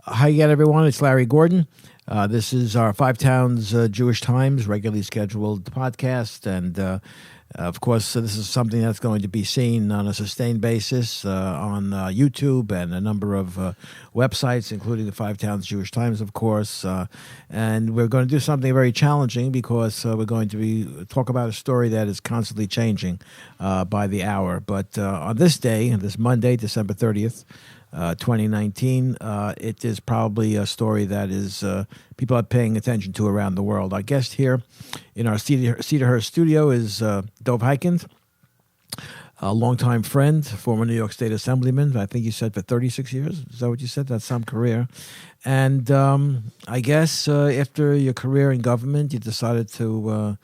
Hi again, everyone. It's Larry Gordon. This is our Five Towns Jewish Times regularly scheduled podcast. And, of course, this is something that's going to be seen on a sustained basis on YouTube and a number of websites, including the Five Towns Jewish Times, of course. And we're going to do something very challenging because we're going to talk about a story that is constantly changing by the hour. But on this day, this Monday, December 30th, 2019, it is probably a story that is people are paying attention to around the world. Our guest here in our Cedarhurst studio is Dov Hikind, a longtime friend, former New York State Assemblyman. I think you said for 36 years. Is that what you said? That's some career. And I guess after your career in government, you decided to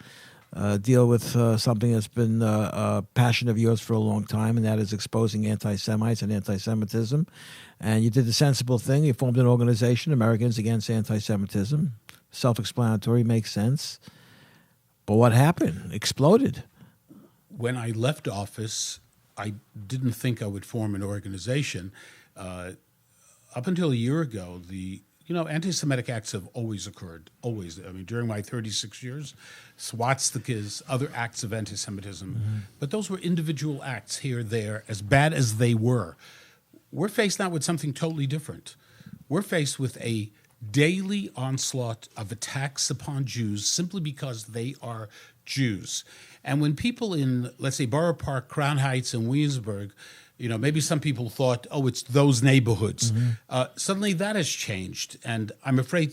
deal with something that's been a passion of yours for a long time, and that is exposing anti-Semites and anti-Semitism. And you did the sensible thing. You formed an organization, Americans Against Anti-Semitism. Self-explanatory, makes sense. But what happened? Exploded. When I left office, I didn't think I would form an organization. Up until a year ago, anti-Semitic acts have always occurred, always. I mean, during my 36 years, swastikas, other acts of anti-Semitism. Mm-hmm. But those were individual acts here, there, as bad as they were. We're faced now with something totally different. We're faced with a daily onslaught of attacks upon Jews simply because they are Jews. And when people in, let's say, Borough Park, Crown Heights, and Williamsburg, maybe some people thought, it's those neighborhoods. Mm-hmm. Suddenly that has changed, and I'm afraid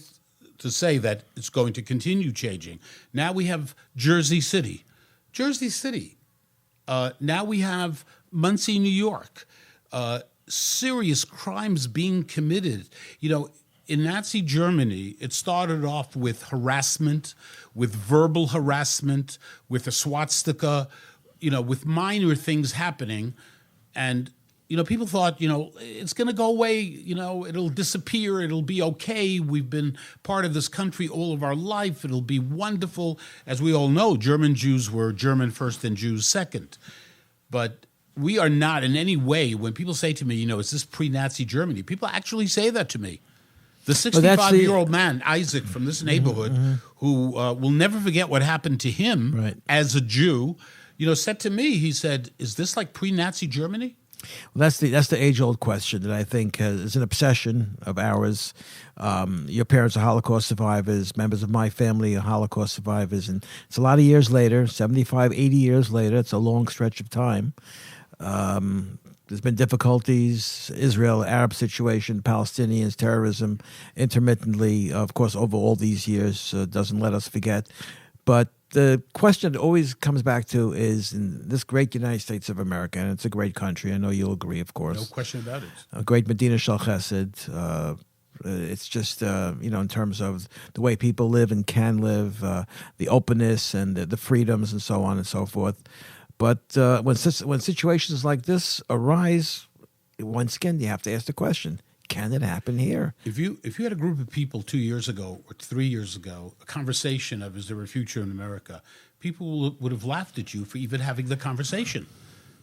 to say that it's going to continue changing. Now we have Jersey City. Now we have Monsey, New York. Serious crimes being committed. In Nazi Germany, it started off with harassment, with verbal harassment, with a swastika, with minor things happening. And, people thought, it's going to go away, it'll disappear, it'll be okay. We've been part of this country all of our life. It'll be wonderful. As we all know, German Jews were German first and Jews second. But we are not in any way, when people say to me, is this pre-Nazi Germany? People actually say that to me. The 65-year-old man, Isaac, from this neighborhood, who will never forget what happened to him as a Jew, said to me, he said, is this like pre-Nazi Germany? Well, that's the age-old question that I think is an obsession of ours. Your parents are Holocaust survivors. Members of my family are Holocaust survivors. And it's a lot of years later, 75, 80 years later. It's a long stretch of time. There's been difficulties, Israel, Arab situation, Palestinians, terrorism, intermittently, of course, over all these years, doesn't let us forget. But the question that always comes back to is, in this great United States of America, and it's a great country, I know you'll agree, of course. No question about it. A great Medina Shel Chesed. It's just, in terms of the way people live and can live, the openness and the freedoms and so on and so forth. But when situations like this arise, once again, you have to ask the question, can it happen here? If you had a group of people 2 years ago or 3 years ago, a conversation of, is there a future in America, people would have laughed at you for even having the conversation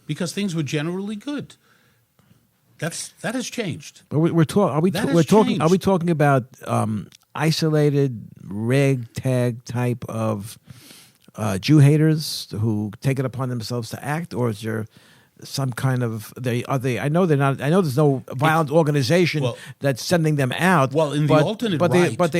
because things were generally good. That has changed. But are we talking about isolated ragtag type of Jew haters who take it upon themselves to act, or is there some kind of I know they're not. I know there's no violent organization that's sending them out. Well, in the alternate right, but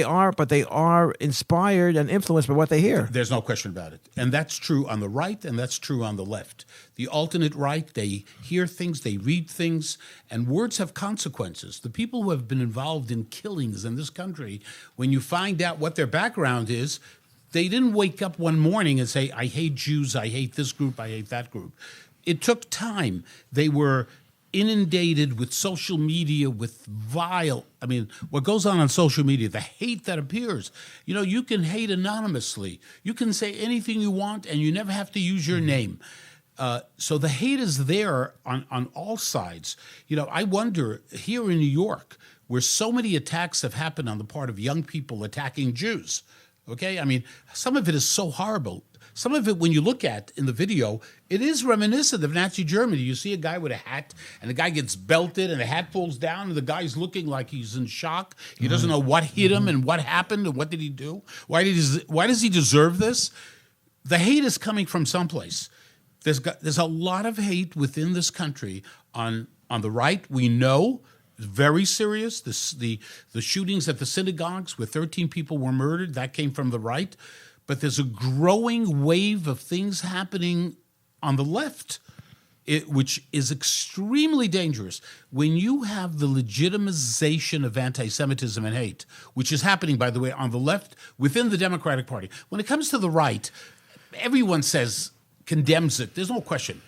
they are inspired and influenced by what they hear. There's no question about it, and that's true on the right, and that's true on the left. The alternate right, they hear things, they read things, and words have consequences. The people who have been involved in killings in this country, when you find out what their background is, they didn't wake up one morning and say, I hate Jews, I hate this group, I hate that group. It took time. They were inundated with social media, with what goes on social media, the hate that appears. You can hate anonymously. You can say anything you want, and you never have to use your name. So the hate is there on all sides. I wonder, here in New York, where so many attacks have happened on the part of young people attacking Jews, okay? I mean, some of it is so horrible. Some of it, when you look at in the video, It is reminiscent of Nazi Germany. You see a guy with a hat, and the guy gets belted, and the hat falls down, and the guy's looking like he's in shock. He doesn't know what hit him and what happened and what did he do. Why does he deserve this? The hate is coming from someplace. There's a lot of hate within this country on the right. We know, very serious. The shootings at the synagogues where 13 people were murdered, that came from the right. But there's a growing wave of things happening on the left, which is extremely dangerous. When you have the legitimization of anti-Semitism and hate, which is happening, by the way, on the left within the Democratic Party. When it comes to the right, everyone condemns it. There's no question.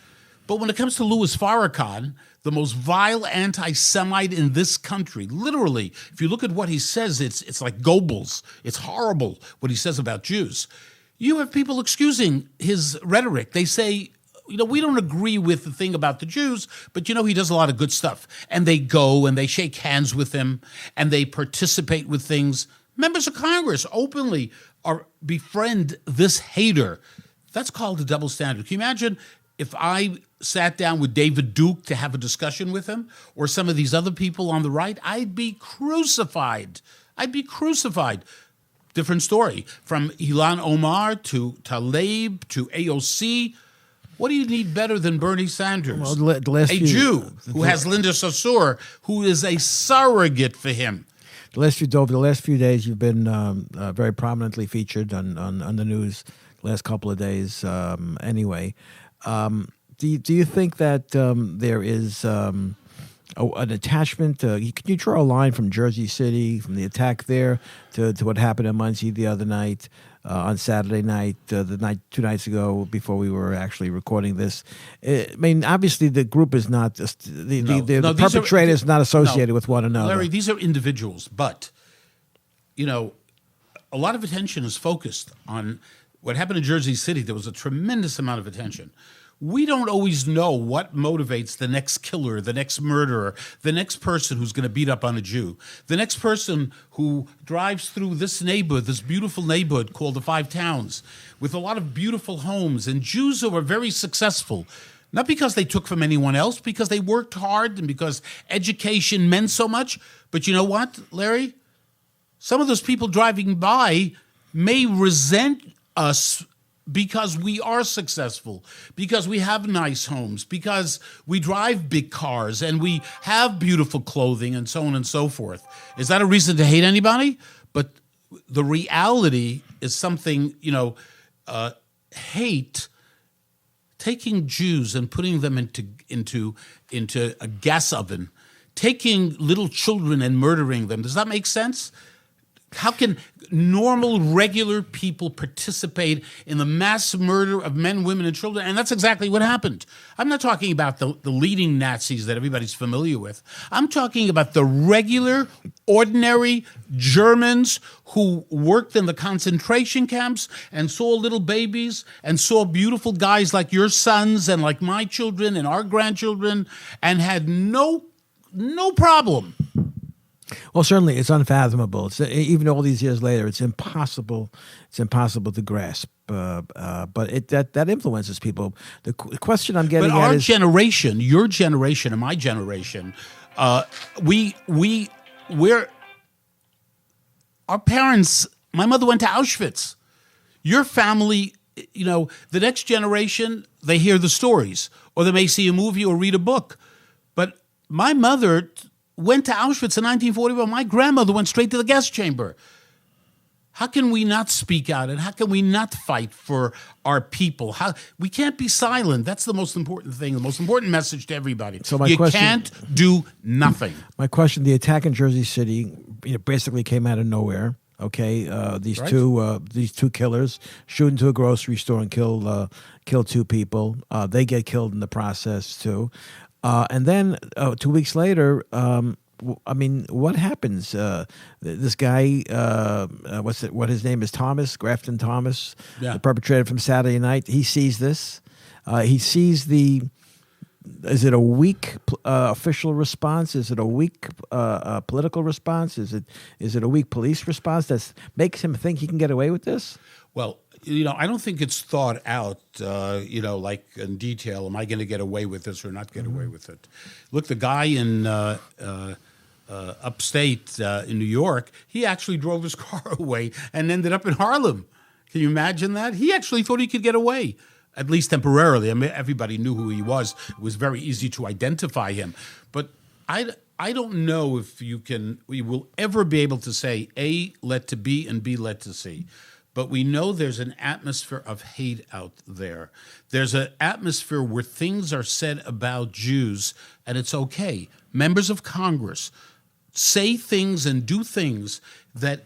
But when it comes to Louis Farrakhan, the most vile anti-Semite in this country, literally, if you look at what he says, it's like Goebbels. It's horrible what he says about Jews. You have people excusing his rhetoric. They say, we don't agree with the thing about the Jews, but he does a lot of good stuff. And they go and they shake hands with him and they participate with things. Members of Congress openly befriend this hater. That's called a double standard. Can you imagine if I sat down with David Duke to have a discussion with him or some of these other people on the right? I'd be crucified. Different story. From Ilan Omar to Tlaib to AOC. What do you need better than Bernie Sanders? Well, a Jew who has Linda Sarsour, who is a surrogate for him. The last few days, you've been very prominently featured on the news. The last couple of days, anyway. Do you think that there is an attachment? Can you draw a line from Jersey City, from the attack there, to what happened in Monsey the other night, on Saturday night, 2 nights ago, before we were actually recording this? I mean, obviously the group is not just the perpetrator is not associated with one another. Larry, these are individuals, but a lot of attention is focused on what happened in Jersey City. There was a tremendous amount of attention. We don't always know what motivates the next killer, the next murderer, the next person who's going to beat up on a Jew, the next person who drives through this neighborhood, this beautiful neighborhood called the Five Towns, with a lot of beautiful homes and Jews who are very successful, not because they took from anyone else, because they worked hard and because education meant so much. But you know what, Larry? Some of those people driving by may resent us because we are successful, because we have nice homes, because we drive big cars and we have beautiful clothing and so on and so forth. Is that a reason to hate anybody? But the reality is something, hate, taking Jews and putting them into a gas oven, taking little children and murdering them. Does that make sense? How can normal, regular people participate in the mass murder of men, women, and children? And that's exactly what happened. I'm not talking about the leading Nazis that everybody's familiar with. I'm talking about the regular, ordinary Germans who worked in the concentration camps and saw little babies and saw beautiful guys like your sons and like my children and our grandchildren and had no problem. Well, certainly, it's unfathomable. Even all these years later, it's impossible. It's impossible to grasp. But that influences people. The question I'm getting at is, generation, your generation, and my generation, we're our parents. My mother went to Auschwitz. Your family, the next generation, they hear the stories, or they may see a movie or read a book. But my mother went to Auschwitz in 1941. My grandmother went straight to the gas chamber. How can we not speak out, and how can we not fight for our people? We can't be silent. That's the most important thing, the most important message to everybody. So you can't do nothing. My question, the attack in Jersey City basically came out of nowhere. Okay, these two killers shoot into a grocery store and kill 2 people. They get killed in the process too. And then 2 weeks later, what happens? This guy, what his name is, Grafton Thomas, the perpetrator from Saturday night, he sees this. He sees is it a weak official response? Is it a weak political response? Is it a weak police response that makes him think he can get away with this? Well, I don't think it's thought out, like in detail. Am I going to get away with this or not get away with it? Look, the guy in upstate in New York, he actually drove his car away and ended up in Harlem. Can you imagine that? He actually thought he could get away, at least temporarily. I mean, everybody knew who he was. It was very easy to identify him. But I don't know if we will ever be able to say A led to B and B led to C. But we know there's an atmosphere of hate out there. There's an atmosphere where things are said about Jews, and it's okay. Members of Congress say things and do things that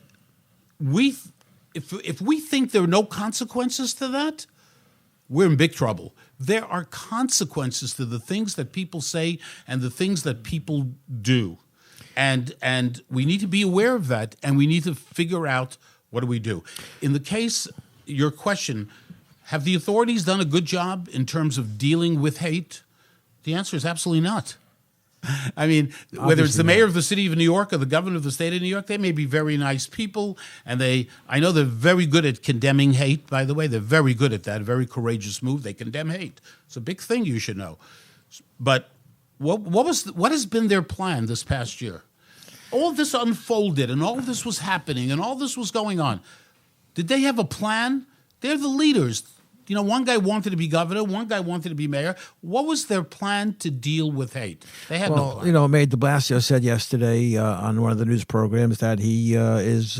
if we think there are no consequences to that, we're in big trouble. There are consequences to the things that people say and the things that people do. And we need to be aware of that, and we need to figure out what do we do. In the case, your question, have the authorities done a good job in terms of dealing with hate? The answer is absolutely not. I mean, whether it's the mayor of the city of New York or the governor of the state of New York, they may be very nice people, and I know they're very good at condemning hate, by the way. They're very good at that, a very courageous move. They condemn hate. It's a big thing, you should know. But what has been their plan this past year? All this unfolded, and all this was happening, and all this was going on. Did they have a plan? They're the leaders. One guy wanted to be governor, one guy wanted to be mayor. What was their plan to deal with hate? They had no plan. Mayor de Blasio said yesterday on one of the news programs that he is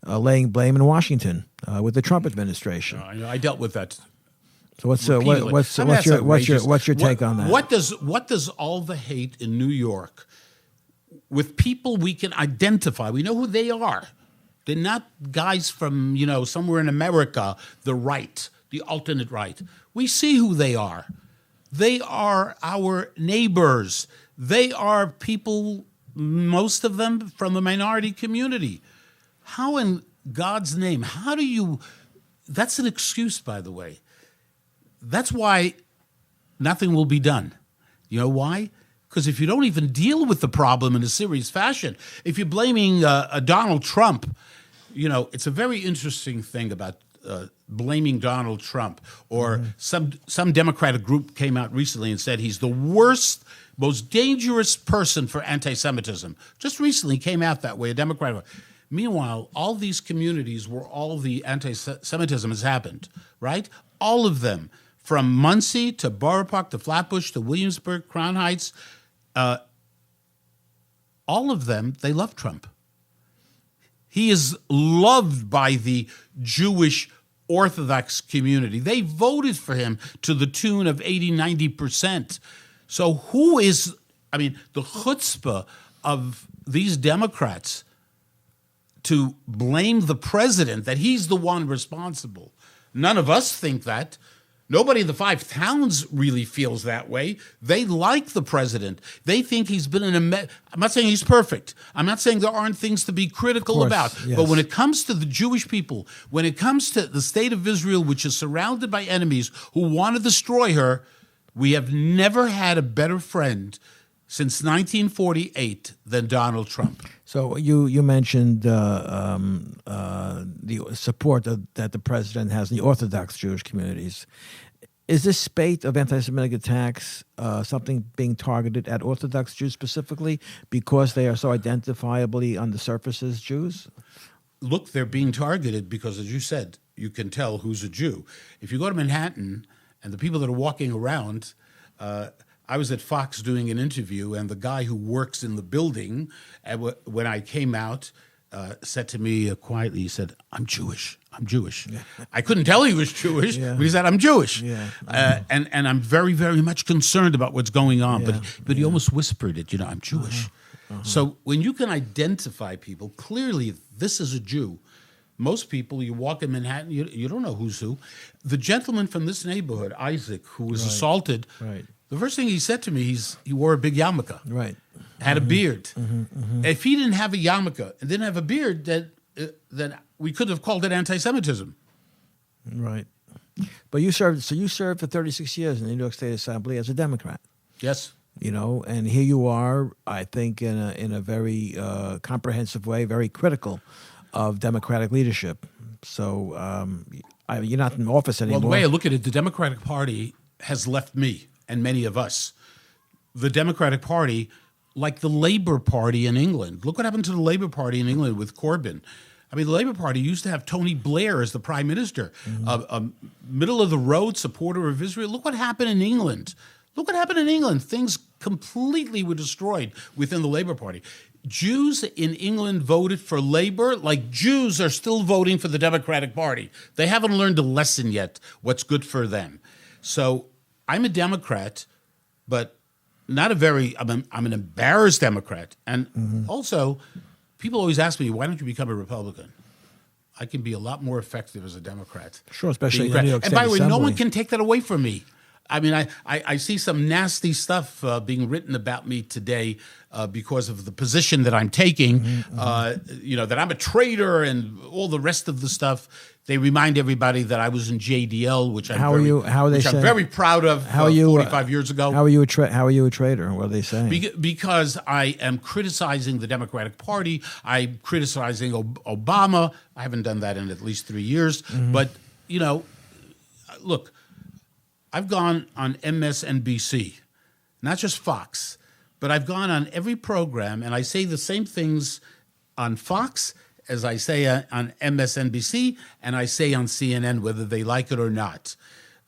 laying blame in Washington with the Trump administration. I dealt with that. So what's your take on that? What does all the hate in New York with people we can identify? We know who they are. They're not guys from somewhere in America, the right. The alternate right. We see who they are. They are our neighbors. They are people, most of them from the minority community. How in God's name, that's an excuse, by the way. That's why nothing will be done. You know why? Because if you don't even deal with the problem in a serious fashion, if you're blaming Donald Trump, it's a very interesting thing about blaming Donald Trump, or some Democratic group came out recently and said he's the worst, most dangerous person for anti-Semitism. Just recently came out that way, a Democrat. Meanwhile, all these communities where all the anti-Semitism has happened, right? All of them, from Monsey to Borough Park to Flatbush to Williamsburg, Crown Heights, all of them, they love Trump. He is loved by the Jewish Orthodox community. They voted for him to the tune of 80-90%. So the chutzpah of these Democrats to blame the president, that he's the one responsible. None of us think that. Nobody in the 5 towns really feels that way. They like the president. They think he's been I'm not saying he's perfect. I'm not saying there aren't things to be critical about. Yes. But when it comes to the Jewish people, when it comes to the state of Israel, which is surrounded by enemies who want to destroy her, we have never had a better friend since 1948 than Donald Trump. So you mentioned the support that the president has in the Orthodox Jewish communities. Is this spate of anti-Semitic attacks something being targeted at Orthodox Jews specifically because they are so identifiably on the surface as Jews? Look, they're being targeted because, as you said, you can tell who's a Jew. If you go to Manhattan and the people that are walking around, I was at Fox doing an interview, and the guy who works in the building, when I came out, said to me quietly, he said, I'm Jewish. Yeah. I couldn't tell he was Jewish, but he said, I'm Jewish. Yeah. And I'm very, very much concerned about what's going on. But he almost whispered it, I'm Jewish. So when you can identify people, clearly this is a Jew. Most people, you walk in Manhattan, you don't know who's who. The gentleman from this neighborhood, Isaac, who was assaulted, the first thing he said to me, he wore a big yarmulke. Right. Had a beard. If he didn't have a yarmulke and didn't have a beard, then we could have called it anti-Semitism. Right. But you served for 36 years in the New York State Assembly as a Democrat. Yes. And here you are, I think, in a very comprehensive way, very critical of Democratic leadership. So You're not in office anymore. Well, the way I look at it, the Democratic Party has left me and many of us. The Democratic Party, like the Labour Party in England. Look what happened to the Labour Party in England with Corbyn. I mean, the Labour Party used to have Tony Blair as the prime minister, a middle-of-the-road supporter of Israel. Look what happened in England. Look what happened in England. Things completely were destroyed within the Labour Party. Jews in England voted for Labour like Jews are still voting for the Democratic Party. They haven't learned a lesson yet, what's good for them. So I'm a Democrat, but not a very, I'm an embarrassed Democrat. And also, people always ask me, why don't you become a Republican? I can be a lot more effective as a Democrat. Sure, especially in the New York State And by the way, no Assembly. one can take that away from me. I mean, I see some nasty stuff being written about me today because of the position that I'm taking, that I'm a traitor and all the rest of the stuff. They remind everybody that I was in JDL, which I'm very proud of 45 years ago. How are you a traitor? What are they saying? Because I am criticizing the Democratic Party. I'm criticizing Obama. I haven't done that in at least 3 years. But, look, I've gone on MSNBC, not just Fox, but I've gone on every program, and I say the same things on Fox as I say on MSNBC, and I say on CNN, whether they like it or not.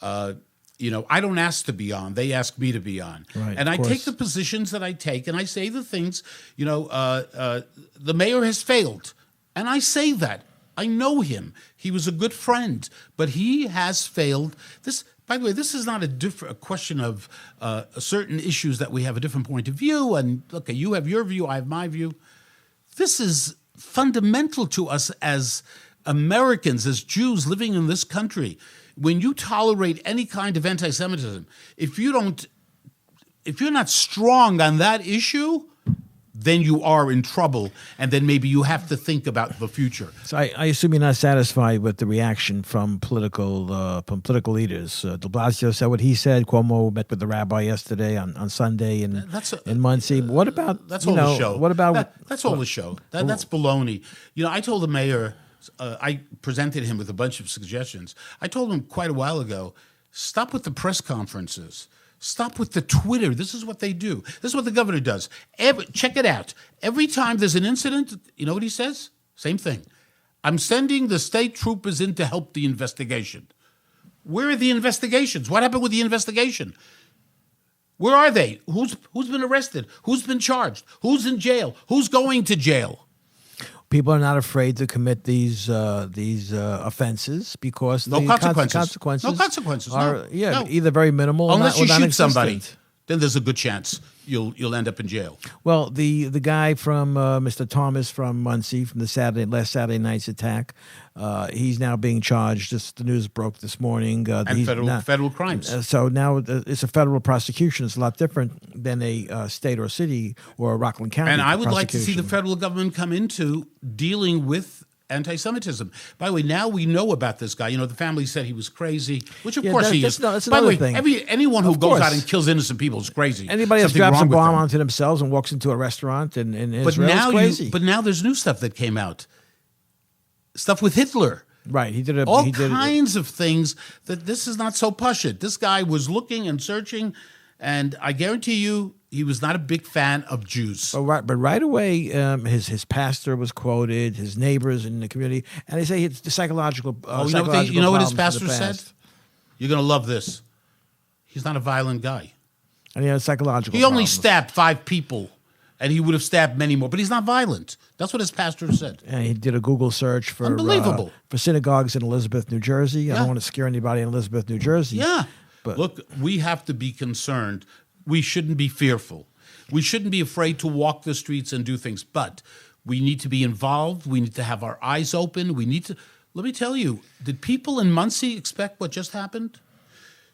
I don't ask to be on. They ask me to be on. Right, and I take the positions that I take, and I say the things, the mayor has failed. And I say that. I know him. He was a good friend, but he has failed. By the way, this is not a question of certain issues that we have a different point of view. And okay, you have your view, I have my view. This is fundamental to us as Americans, as Jews living in this country. When you tolerate any kind of anti-Semitism, if you're not strong on that issue, then you are in trouble, and then maybe you have to think about the future. So I assume you're not satisfied with the reaction from political leaders. De Blasio said what he said. Cuomo met with the rabbi yesterday on Sunday in Monsey. What about that's all the show? What about that's all the show? That's baloney. I told the mayor. I presented him with a bunch of suggestions. I told him quite a while ago, stop with the press conferences. Stop with the Twitter. This is what they do. This is what the governor does. Check it out. Every time there's an incident, you know what he says? Same thing. I'm sending the state troopers in to help the investigation. Where are the investigations? What happened with the investigation? Where are they? Who's been arrested? Who's been charged? Who's in jail? Who's going to jail? People are not afraid to commit these offenses because no the consequences. No consequences. Are either very minimal unless or you shoot non-existent. somebody. Then there's a good chance you'll end up in jail. Well, the guy from Mr. Thomas from Monsey from the last Saturday night's attack, he's now being charged. The news broke this morning. And federal crimes. So now it's a federal prosecution. It's a lot different than a state or city or a Rockland County. And I would like to see the federal government come into dealing with anti-Semitism. By the way, now we know about this guy. The family said he was crazy, which of course he is. That's By the way, thing. anyone who goes out and kills innocent people is crazy. Anybody that straps a bomb onto themselves and walks into a restaurant in Israel is crazy. But now there's new stuff that came out. Stuff with Hitler. Right, he did all kinds of things that this is not so pashut. This guy was looking and searching, and I guarantee you, he was not a big fan of Jews. But right away, his pastor was quoted, his neighbors in the community, and they say it's the psychological. You know what his pastor said? You're going to love this. He's not a violent guy. And he had psychological. He only stabbed 5 people, and he would have stabbed many more. But he's not violent. That's what his pastor said. And he did a Google search for unbelievable for synagogues in Elizabeth, New Jersey. Yeah. I don't want to scare anybody in Elizabeth, New Jersey. Yeah, but look, we have to be concerned. We shouldn't be fearful. We shouldn't be afraid to walk the streets and do things. But we need to be involved. We need to have our eyes open. We need to. Let me tell you, did people in Monsey expect what just happened?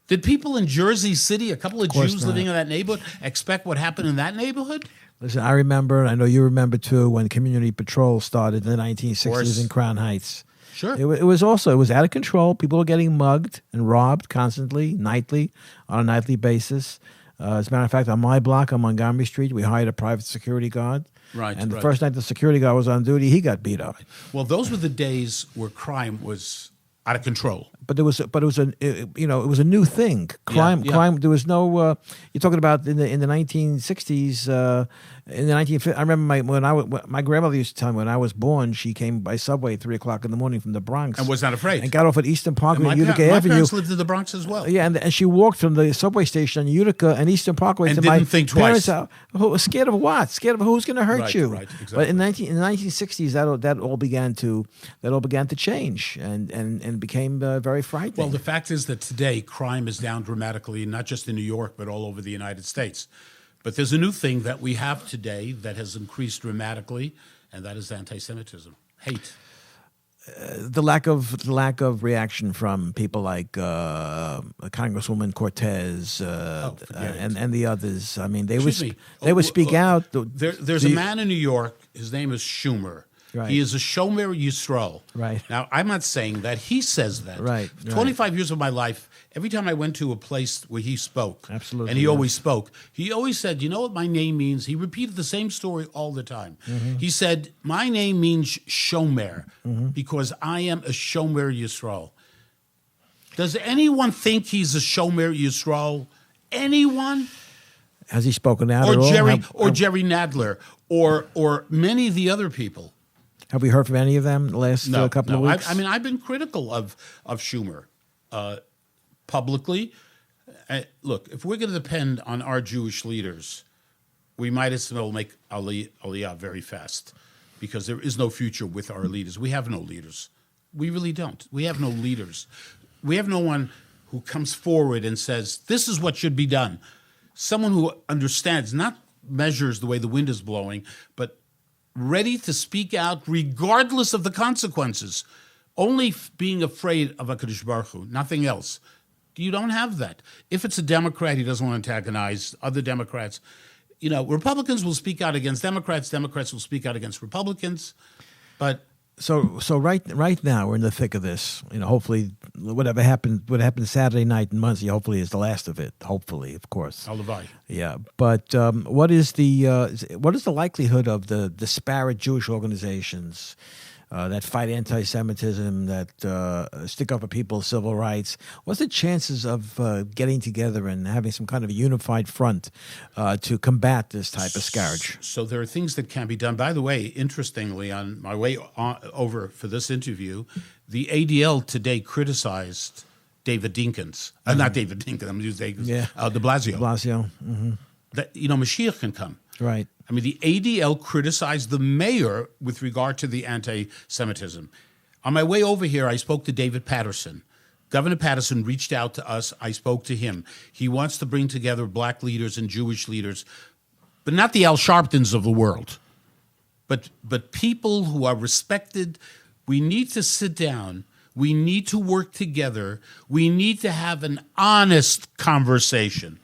Did people in Jersey City, a couple of Jews living in that neighborhood, expect what happened in that neighborhood? Listen, I remember, and I know you remember too, when Community Patrol started in the 1960s in Crown Heights. Sure. It was out of control. People were getting mugged and robbed constantly, on a nightly basis. As a matter of fact, on my block on Montgomery Street, we hired a private security guard. Right. And the first night the security guard was on duty, he got beat up. Well, those were the days where crime was out of control. But it was a new thing. Crime. There was no. You're talking about in the 1960s. In the 1950s, I remember my grandmother used to tell me when I was born, she came by subway at 3:00 in the morning from the Bronx And was not afraid. and got off at Eastern Parkway and Utica my Avenue. parents lived in the Bronx as well. Yeah, and she walked from the subway station on Utica and Eastern Parkway And to didn't my think parents' twice. house. Scared of what? Scared of who's going to hurt Right, you? right, exactly. But in the 1960s, that all began to change and became very frightening. Well, the fact is that today crime is down dramatically, not just in New York, but all over the United States. But there's a new thing that we have today that has increased dramatically, and that is anti-Semitism, hate. The lack of reaction from people like Congresswoman Cortez and the others. I mean, they would speak out. There's a man in New York. His name is Schumer. Right. He is a Shomer Yisrael. Right. Now, I'm not saying that. He says that. Right. 25 years of my life, every time I went to a place where he spoke, Absolutely, and he yeah. always spoke, he always said, you know what my name means? He repeated the same story all the time. Mm-hmm. He said, my name means Shomer because I am a Shomer Yisrael. Does anyone think he's a Shomer Yisrael? Anyone? Has he spoken out Or at all? Jerry Nadler or many of the other people. Have we heard from any of them the last couple of weeks? I've been critical of Schumer publicly. Look, if we're going to depend on our Jewish leaders, we might as well make Aliyah very fast because there is no future with our leaders. We have no leaders. We really don't. We have no leaders. We have no one who comes forward and says, this is what should be done. Someone who understands, not measures the way the wind is blowing, but ready to speak out regardless of the consequences, only being afraid of HaKadosh Baruch Hu, nothing else. You don't have that. If it's a Democrat, he doesn't want to antagonize other Democrats. Republicans will speak out against Democrats. Democrats will speak out against Republicans. But So right now we're in the thick of this. Hopefully, what happened Saturday night in Monsey, hopefully is the last of it. Hopefully, of course. Halavai. Yeah, but what is the likelihood of the disparate Jewish organizations that fight anti-Semitism, that stick up for people's civil rights? What's the chances of getting together and having some kind of a unified front to combat this type of scourge? So there are things that can be done. By the way, interestingly, on my way over for this interview, the ADL today criticized David Dinkins. Not David Dinkins, I'm using David, de Blasio. Blasio. Mm-hmm. That, Mashiach can come. Right. I mean, the ADL criticized the mayor with regard to the anti-Semitism. On my way over here, I spoke to David Patterson. Governor Patterson reached out to us. I spoke to him. He wants to bring together black leaders and Jewish leaders, but not the Al Sharptons of the world, but people who are respected. We need to sit down. We need to work together. We need to have an honest conversation.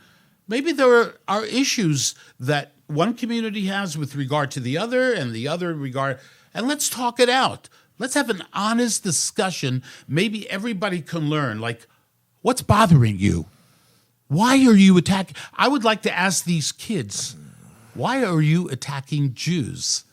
Maybe there are issues that one community has with regard to the other and the other regard, and let's talk it out. Let's have an honest discussion. Maybe everybody can learn, like, what's bothering you? Why are you attacking? I would like to ask these kids, why are you attacking Jews?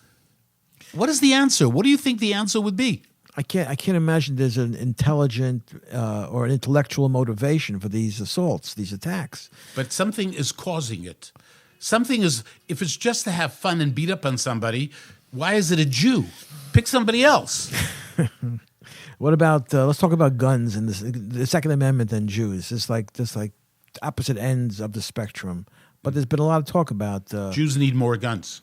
What is the answer? What do you think the answer would be? I can't imagine there's an intelligent or an intellectual motivation for these assaults, these attacks. But something is causing it. Something is, if it's just to have fun and beat up on somebody, why is it a Jew? Pick somebody else. What about, let's talk about guns and the Second Amendment and Jews. It's like opposite ends of the spectrum. But there's been a lot of talk about... Jews need more guns.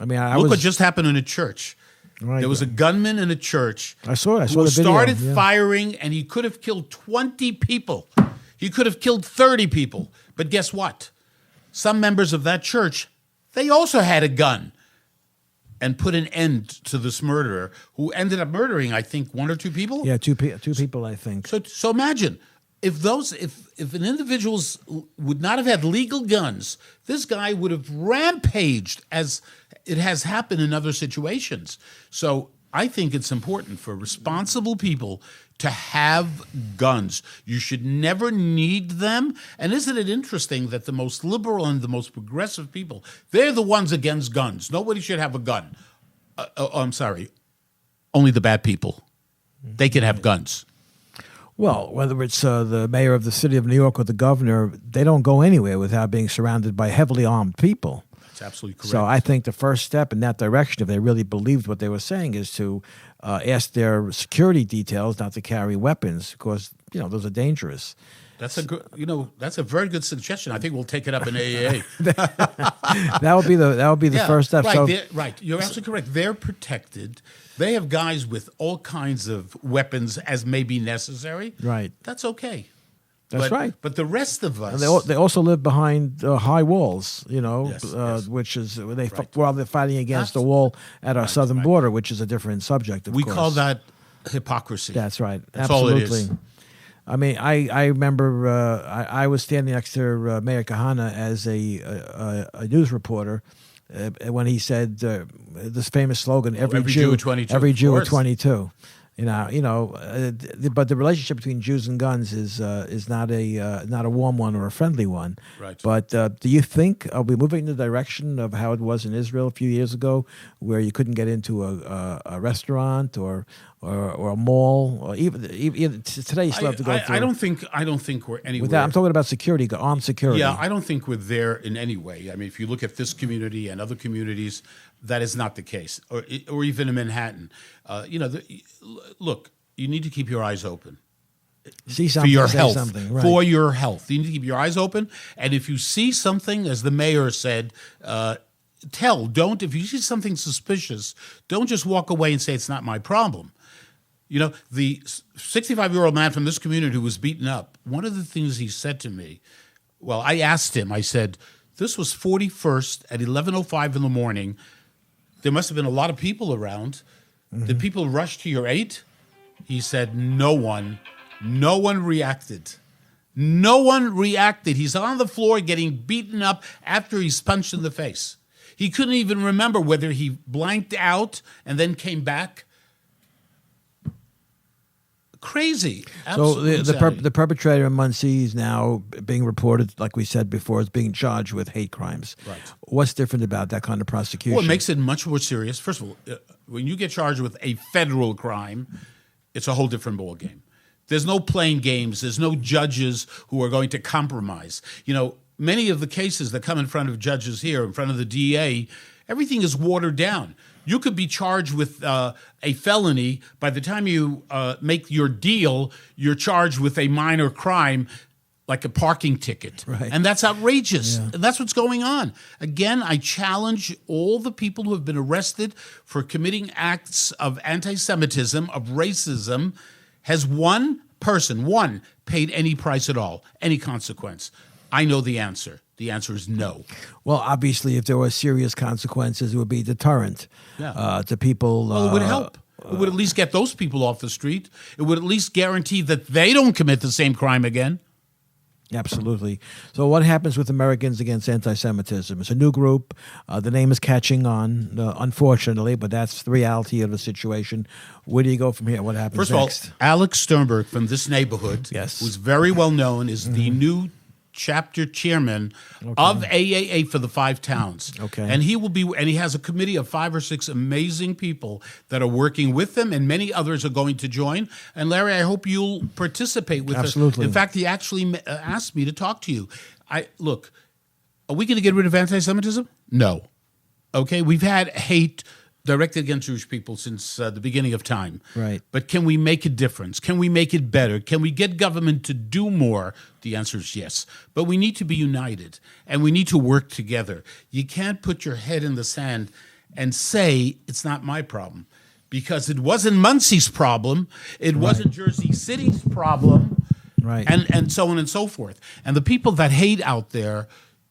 I mean, Look what just happened in a church. Right. There was a gunman in a church. I saw the video. Started firing, and he could have killed 20 people. He could have killed 30 people. But guess what? Some members of that church, they also had a gun and put an end to this murderer who ended up murdering, I think, one or two people. Yeah, two people, I think. So imagine if an individual would not have had legal guns, this guy would have rampaged as it has happened in other situations. So I think it's important for responsible people to have guns. You should never need them. And isn't it interesting that the most liberal and the most progressive people, they're the ones against guns. Nobody should have a gun. I'm sorry. Only the bad people. They can have guns. Well, whether it's the mayor of the city of New York or the governor, they don't go anywhere without being surrounded by heavily armed people. That's absolutely correct. So I think the first step in that direction, if they really believed what they were saying, is to ask their security details not to carry weapons, because those are dangerous. That's that's a very good suggestion. I think we'll take it up in AAA. That would be the first step. Right, So, right. You're absolutely correct. They're protected. They have guys with all kinds of weapons as may be necessary. Right. That's okay. That's right. But the rest of us, they also live behind high walls, Yes. which is Right. while they're fighting against the wall at our southern border, which is a different subject. Of we course. call that hypocrisy. That's right. That's all it Absolutely. is. I mean, I remember I was standing next to Mayor Kahana as a news reporter when he said this famous slogan, "Every Jew, 22." every Of Jew course. at 22." But the relationship between Jews and guns is not a warm one or a friendly one. Right. But do you think are we moving in the direction of how it was in Israel a few years ago, where you couldn't get into a restaurant or a mall, or even today you still have to go through? I don't think we're anywhere. With that, I'm talking about security, armed security. Yeah, I don't think we're there in any way. I mean, if you look at this community and other communities, that is not the case, or even in Manhattan. Look, you need to keep your eyes open. See For something, your say health, something. Right. for your health, you need to keep your eyes open. And if you see something, as the mayor said, don't. If you see something suspicious, don't just walk away and say it's not my problem. The 65-year-old man from this community who was beaten up, one of the things he said to me, well, I asked him, I said, this was 41st at 11:05 in the morning. There must have been a lot of people around. Mm-hmm. Did people rush to your aid? He said, no one reacted. No one reacted. He's on the floor getting beaten up after he's punched in the face. He couldn't even remember whether he blanked out and then came back. Crazy. So the perpetrator in Monsey is now being reported, like we said before, is being charged with hate crimes. Right. What's different about that kind of prosecution? Well, it makes it much more serious. First of all, when you get charged with a federal crime, it's a whole different ballgame. There's no playing games. There's no judges who are going to compromise. Many of the cases that come in front of judges here, in front of the DA, everything is watered down. You could be charged with a felony. By the time you make your deal, you're charged with a minor crime, like a parking ticket. Right. And that's outrageous. Yeah. And that's what's going on. Again, I challenge all the people who have been arrested for committing acts of anti-Semitism, of racism. Has one person paid any price at all, any consequence? I know the answer. The answer is no. Well, obviously, if there were serious consequences, it would be deterrent to people. Well, it would help. It would at least get those people off the street. It would at least guarantee that they don't commit the same crime again. Absolutely. So what happens with Americans Against Anti-Semitism? It's a new group. The name is catching on, unfortunately, but that's the reality of the situation. Where do you go from here? What happens First next? of all, Alex Sternberg from this neighborhood, Yes. who's very well known, is the new chapter chairman of AAA for the 5 towns. Okay. And he has a committee of 5 or 6 amazing people that are working with them, and many others are going to join. And Larry, I hope you'll participate with us. Absolutely. In fact, he actually asked me to talk to you. Look, are we going to get rid of anti-Semitism? No. Okay, we've had hate directed against Jewish people since the beginning of time. Right. But can we make a difference? Can we make it better? Can we get government to do more? The answer is yes. But we need to be united, and we need to work together. You can't put your head in the sand and say, it's not my problem, because it wasn't Monsey's problem. It wasn't Jersey City's problem. Right. And so on and so forth. And the people that hate out there,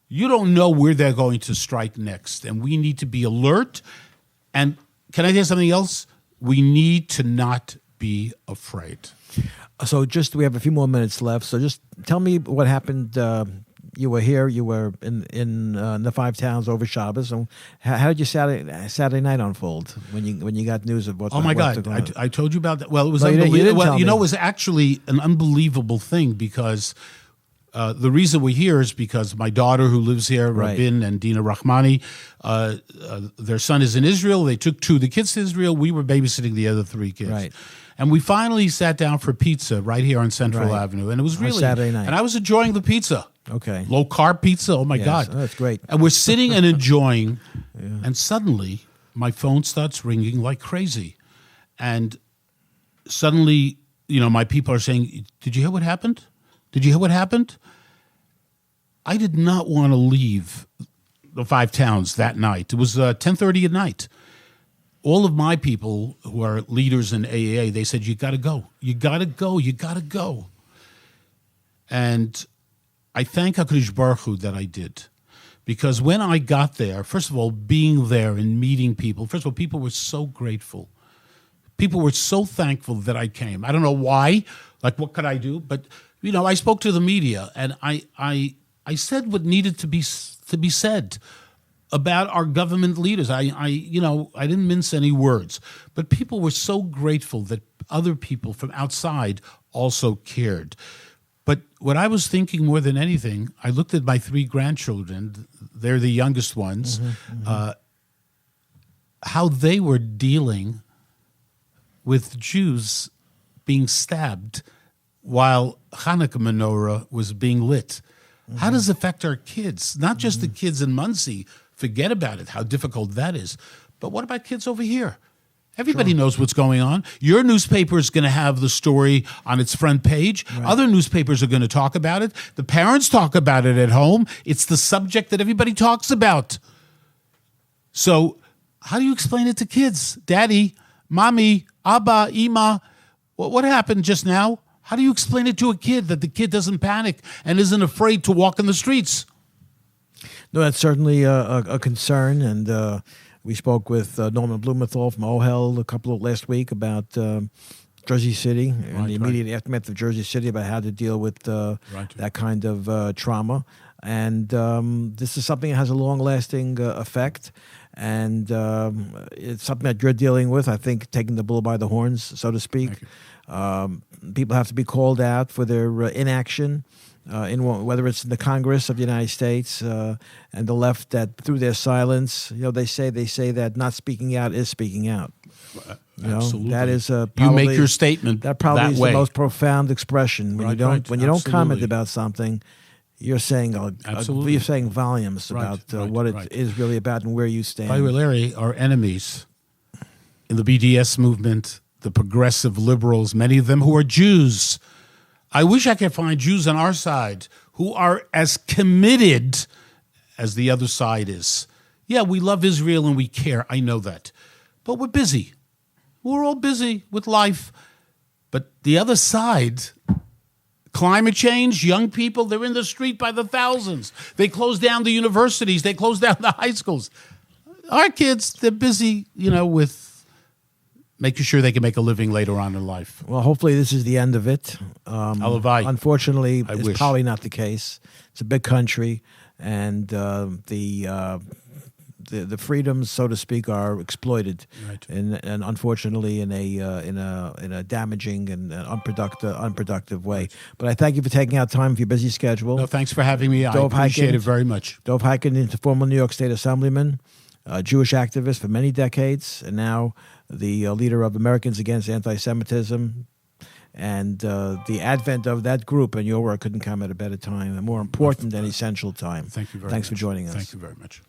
you don't know where they're going to strike next. And we need to be alert. And can I tell you something else? We need to not be afraid. So we have a few more minutes left. So just tell me what happened. You were here. You were in the 5 towns over Shabbos. And how did your Saturday night unfold when you got news of what? Oh my God! I told you about that. Well, it was unbelievable. You didn't tell me. It was actually an unbelievable thing, because The reason we're here is because my daughter, who lives here, Right. Rabin and Dina Rahmani, their son is in Israel. They took 2 of the kids to Israel. We were babysitting the other 3 kids. Right. And we finally sat down for pizza right here on Central Right. Avenue. And it was On really Saturday night. And I was enjoying the pizza. Okay. Low-carb pizza. Oh, my Yes. God. Oh, that's great. And we're sitting and enjoying. And suddenly, my phone starts ringing like crazy. And suddenly, my people are saying, "Did you hear what happened? Did you hear what happened?" I did not want to leave the 5 towns that night. It was 10:30 at night. All of my people who are leaders in AAA, they said, "You got to go. You got to go. You got to go." And I thank HaKadosh Baruch Hu that I did. Because when I got there, first of all, being there and meeting people, first of all, people were so grateful. People were so thankful that I came. I don't know why. Like, what could I do? But, I spoke to the media, and I said what needed to be said about our government leaders. I didn't mince any words. But people were so grateful that other people from outside also cared. But what I was thinking more than anything, I looked at my 3 grandchildren. They're the youngest ones. How they were dealing with Jews being stabbed while Hanukkah menorah was being lit. How does it affect our kids? Not just the kids in Monsey. Forget about it, how difficult that is. But what about kids over here? Everybody knows what's going on. Your newspaper is going to have the story on its front page. Right. Other newspapers are going to talk about it. The parents talk about it at home. It's the subject that everybody talks about. So how do you explain it to kids? Daddy, mommy, Abba, Ima, what happened just now? How do you explain it to a kid that the kid doesn't panic and isn't afraid to walk in the streets? No, that's certainly a concern, and we spoke with Norman Blumenthal from OHEL last week about Jersey City and the immediate aftermath of Jersey City, about how to deal with that kind of trauma. And this is something that has a long-lasting effect, and it's something that you're dealing with, I think, taking the bull by the horns, so to speak. People have to be called out for their inaction, whether it's in the Congress of the United States and the left, that through their silence, they say that not speaking out is speaking out. Absolutely. That is probably, you make your statement that probably that is way. The most profound expression. When you don't Absolutely. comment about something, you're saying you're saying volumes about what it is really about and where you stand. By the way, Larry, our enemies in the BDS movement, the progressive liberals, many of them who are Jews. I wish I could find Jews on our side who are as committed as the other side is. Yeah, we love Israel and we care. I know that. But we're busy. We're all busy with life. But the other side, climate change, young people, they're in the street by the thousands. They close down the universities. They close down the high schools. Our kids, they're busy, with making sure they can make a living later on in life. Well, hopefully this is the end of it. Unfortunately, it's probably not the case. It's a big country, and the freedoms, so to speak, are exploited, and unfortunately in a damaging and unproductive way. But I thank you for taking out time for your busy schedule. No, thanks for having me. I appreciate it very much. Dov Hikind is a former New York State Assemblyman, a Jewish activist for many decades, and now the leader of Americans Against Anti-Semitism. And the advent of that group and your work couldn't come at a better time, a more important and essential time. Thank you very much. Thanks for joining us. Thank you very much.